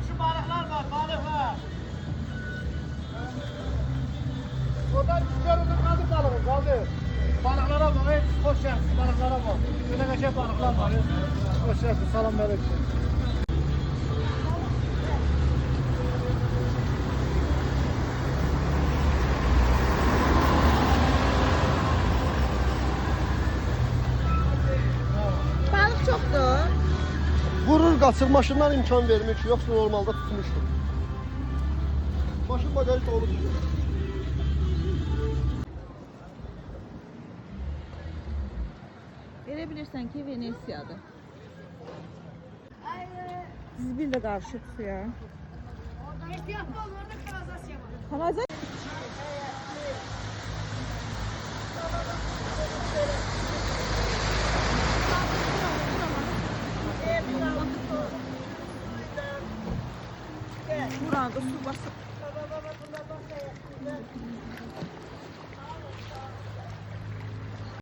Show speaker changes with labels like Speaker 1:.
Speaker 1: Şu balıklar var, balıklar. Oradan çıkarılır, kaldır balığı, kaldır. Balıklara bak, hoş geldin, balıklara bak. Böyle geçen balıklar var. Hoş geldin, salam aleyküm.
Speaker 2: Balık çokdur.
Speaker 3: Vurur kaçır, maşından imkan vermir ki, yoksa normalde tutmuşdur. Maşın bagajı dolu.
Speaker 2: Verebilirsen ki Venesia'da. Zbil de karışık suya. Kanazya. Burada su basıp.